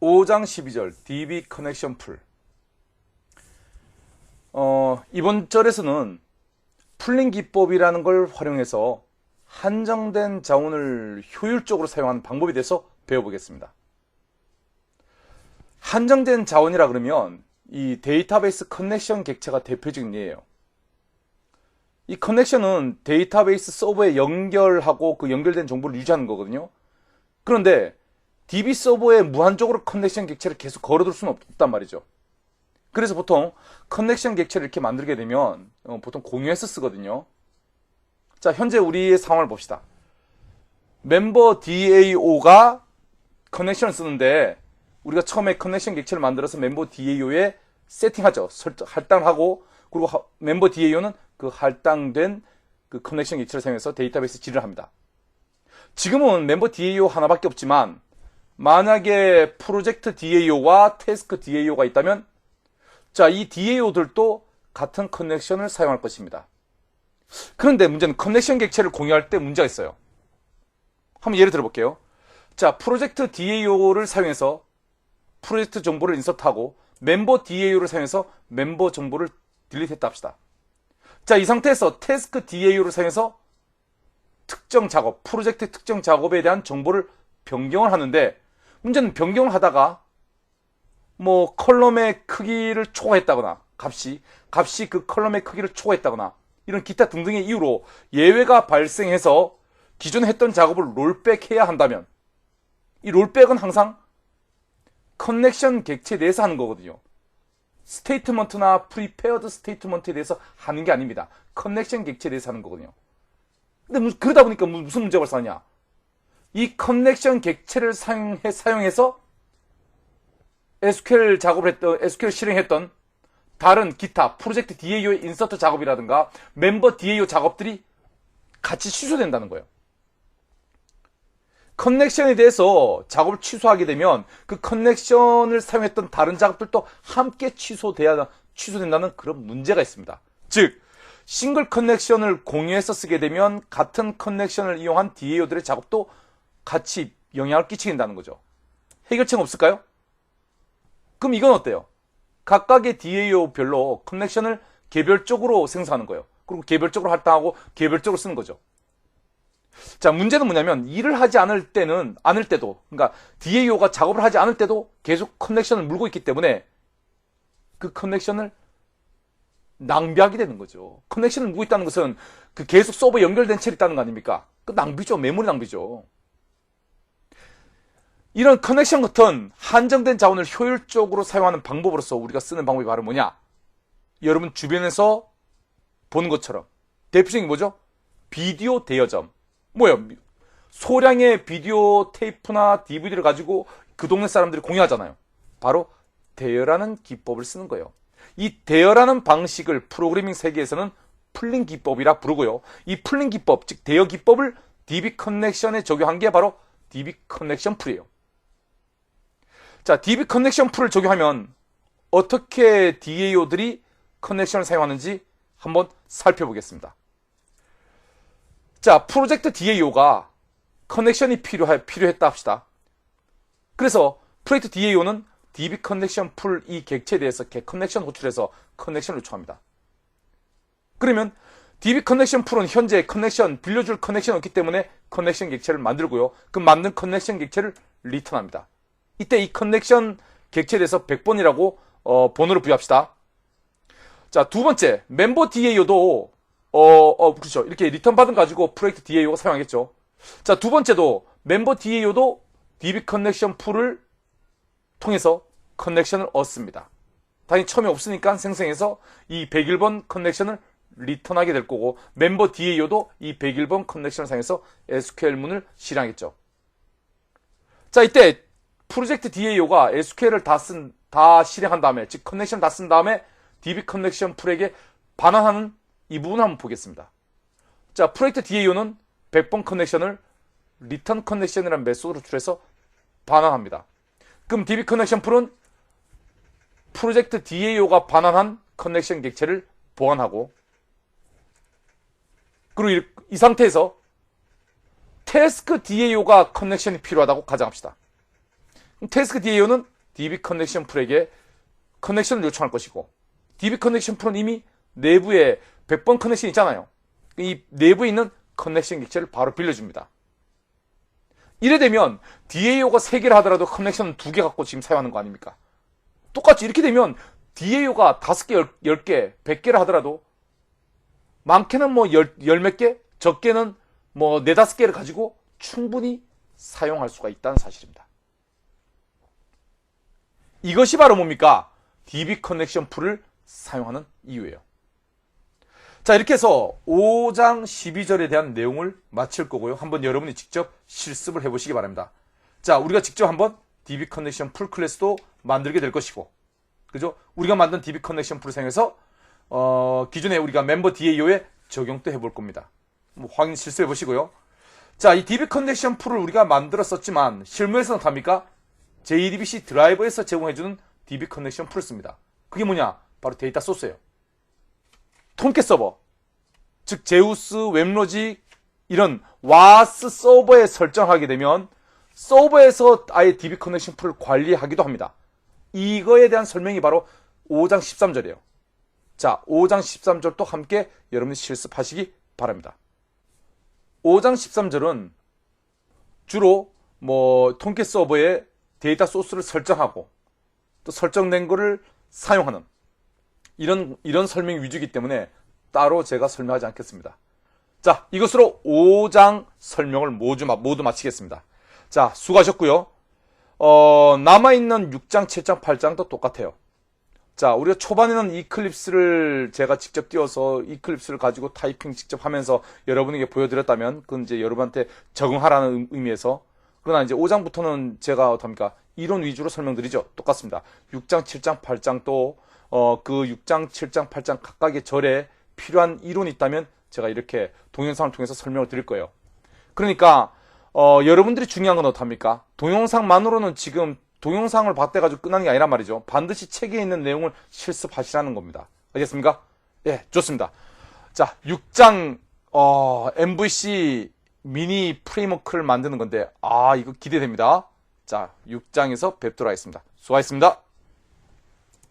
5장 12절 DB 커넥션 풀. 이번 절에서는 풀링 기법이라는 걸 활용해서 한정된 자원을 효율적으로 사용하는 방법에 대해서 배워보겠습니다. 한정된 자원이라 그러면 이 데이터베이스 커넥션 객체가 대표적인 예예요. 이 커넥션은 데이터베이스 서버에 연결하고 그 연결된 정보를 유지하는 거거든요. 그런데 DB 서버에 무한적으로 커넥션 객체를 계속 걸어둘 수는 없단 말이죠. 그래서 보통 커넥션 객체를 이렇게 만들게 되면 보통 공유해서 쓰거든요. 자, 현재 우리의 상황을 봅시다. 멤버 DAO가 커넥션을 쓰는데 우리가 처음에 커넥션 객체를 만들어서 멤버 DAO에 세팅하죠. 할당하고, 그리고 멤버 DAO는 그 할당된 그 커넥션 객체를 사용해서 데이터베이스 질을 합니다. 지금은 멤버 DAO 하나밖에 없지만 만약에 프로젝트 DAO와 태스크 DAO가 있다면 자, 이 DAO들도 같은 커넥션을 사용할 것입니다. 그런데 문제는 커넥션 객체를 공유할 때 문제가 있어요. 한번 예를 들어볼게요. 자, 프로젝트 DAO를 사용해서 프로젝트 정보를 인서트하고 멤버 DAO를 사용해서 멤버 정보를 딜리트했다 합시다. 자, 이 상태에서 태스크 DAO를 사용해서 특정 작업, 프로젝트 특정 작업에 대한 정보를 변경을 하는데 문제는 변경을 하다가 뭐 컬럼의 크기를 초과했다거나 값이 그 컬럼의 크기를 초과했다거나 이런 기타 등등의 이유로 예외가 발생해서 기존에 했던 작업을 롤백해야 한다면 이 롤백은 항상 커넥션 객체에 대해서 하는 거거든요. 스테이트먼트나 프리페어드 스테이트먼트에 대해서 하는 게 아닙니다. 커넥션 객체에 대해서 하는 거거든요. 근데 그러다 보니까 무슨 문제가 발생하냐? 이 커넥션 객체를 사용해서 SQL 작업을 했던, SQL 실행했던 다른 기타 프로젝트 DAO의 인서트 작업이라든가 멤버 DAO 작업들이 같이 취소된다는 거예요. 커넥션에 대해서 작업을 취소하게 되면 그 커넥션을 사용했던 다른 작업들도 함께 취소된다는 그런 문제가 있습니다. 즉, 싱글 커넥션을 공유해서 쓰게 되면 같은 커넥션을 이용한 DAO들의 작업도 같이 영향을 끼치긴다는 거죠. 해결책 없을까요? 그럼 이건 어때요? 각각의 DAO별로 커넥션을 개별적으로 생성하는 거예요. 그리고 개별적으로 할당하고 개별적으로 쓰는 거죠. 자, 문제는 뭐냐면 일을 하지 않을 때도, 그러니까 DAO가 작업을 하지 않을 때도 계속 커넥션을 물고 있기 때문에 그 커넥션을 낭비하게 되는 거죠. 커넥션을 물고 있다는 것은 그 계속 서버에 연결된 채로 있다는 거 아닙니까? 그 낭비죠. 메모리 낭비죠. 이런 커넥션 같은 한정된 자원을 효율적으로 사용하는 방법으로서 우리가 쓰는 방법이 바로 뭐냐? 여러분 주변에서 보는 것처럼 대표적인 게 뭐죠? 비디오 대여점. 뭐예요? 소량의 비디오 테이프나 DVD를 가지고 그 동네 사람들이 공유하잖아요. 바로 대여라는 기법을 쓰는 거예요. 이 대여라는 방식을 프로그래밍 세계에서는 풀링 기법이라 부르고요. 이 풀링 기법, 즉 대여 기법을 DB 커넥션에 적용한 게 바로 DB 커넥션 풀이에요. 자, DB 커넥션 풀을 적용하면 어떻게 DAO들이 커넥션을 사용하는지 한번 살펴보겠습니다. 자, 프로젝트 DAO가 커넥션이 필요했다 합시다. 그래서 프로젝트 DAO는 DB 커넥션 풀 이 객체에 대해서 커넥션 호출해서 커넥션을 요청합니다. 그러면 DB 커넥션 풀은 현재 빌려줄 커넥션이 없기 때문에 커넥션 객체를 만들고요. 그 만든 커넥션 객체를 리턴합니다. 이때 이 커넥션 객체에 대해서 100번이라고 번호를 부여합시다. 자, 두 번째, 멤버 DAO도 그렇죠. 이렇게 리턴 받은 가지고 프로젝트 DAO가 사용하겠죠. 자, 두 번째도 멤버 DAO도 DB 커넥션 풀을 통해서 커넥션을 얻습니다. 당연히 처음에 없으니까 생성해서 이 101번 커넥션을 리턴하게 될 거고 멤버 DAO도 이 101번 커넥션을 사용해서 SQL문을 실행하겠죠. 자, 이때 프로젝트 DAO가 SQL을 다 실행한 다음에, 즉 커넥션 다 쓴 다음에 DB 커넥션 풀에게 반환하는 이 부분을 한번 보겠습니다. 자, 프로젝트 DAO는 100번 커넥션을 리턴 커넥션이라는 메소드로 추출해서 반환합니다. 그럼 DB 커넥션 풀은 프로젝트 DAO가 반환한 커넥션 객체를 보완하고, 그리고 이 상태에서 태스크 DAO가 커넥션이 필요하다고 가정합시다. 태스크 DAO는 DB 커넥션 풀에게 커넥션을 요청할 것이고, DB 커넥션 풀은 이미 내부에 100번 커넥션 있잖아요. 이 내부에 있는 커넥션 객체를 바로 빌려줍니다. 이래 되면 DAO가 3개를 하더라도 커넥션 2개 갖고 지금 사용하는 거 아닙니까? 똑같이 이렇게 되면 DAO가 5개, 10개, 100개를 하더라도 많게는 뭐 10몇 개, 적게는 뭐 4, 5개를 가지고 충분히 사용할 수가 있다는 사실입니다. 이것이 바로 뭡니까? DB 커넥션 풀을 사용하는 이유예요. 자, 이렇게 해서 5장 12절에 대한 내용을 마칠 거고요. 한번 여러분이 직접 실습을 해보시기 바랍니다. 자, 우리가 직접 한번 DB 커넥션 풀 클래스도 만들게 될 것이고, 그죠? 우리가 만든 DB 커넥션 풀을 사용해서 기존에 우리가 멤버 DAO에 적용도 해볼 겁니다. 뭐 확인 실습해 보시고요. 자, 이 DB 커넥션 풀을 우리가 만들었었지만 실무에서는 답니까? JDBC 드라이버에서 제공해주는 DB 커넥션 풀을 씁니다. 그게 뭐냐? 바로 데이터 소스예요. 톰캣 서버, 즉 제우스, 웹로직 이런 와스 서버에 설정하게 되면 서버에서 아예 DB 커넥션 풀을 관리하기도 합니다. 이거에 대한 설명이 바로 5장 13절이에요. 자, 5장 13절도 함께 여러분이 실습하시기 바랍니다. 5장 13절은 주로 뭐 톰캣 서버에 데이터 소스를 설정하고 또 설정된 거를 사용하는 이런 설명 위주이기 때문에 따로 제가 설명하지 않겠습니다. 자, 이것으로 5장 설명을 모두 마치겠습니다. 자, 수고하셨고요. 남아있는 6장, 7장, 8장도 똑같아요. 자, 우리가 초반에는 이클립스를 제가 직접 띄워서 이클립스를 가지고 타이핑 직접 하면서 여러분에게 보여드렸다면 그건 이제 여러분한테 적응하라는 의미에서, 그러나 이제 5장부터는 제가 어떻습니까? 이론 위주로 설명드리죠. 똑같습니다. 6장, 7장, 8장도 그 6장, 7장, 8장 각각의 절에 필요한 이론이 있다면 제가 이렇게 동영상을 통해서 설명을 드릴 거예요. 그러니까 여러분들이 중요한 건 어떡합니까? 동영상만으로는 지금 동영상을 봤대가지고 끝나는 게 아니란 말이죠. 반드시 책에 있는 내용을 실습하시라는 겁니다. 알겠습니까? 예, 좋습니다. 자, 6장 MVC 미니 프레임워크를 만드는 건데 이거 기대됩니다. 자, 6장에서 뵙도록 하겠습니다. 수고하셨습니다.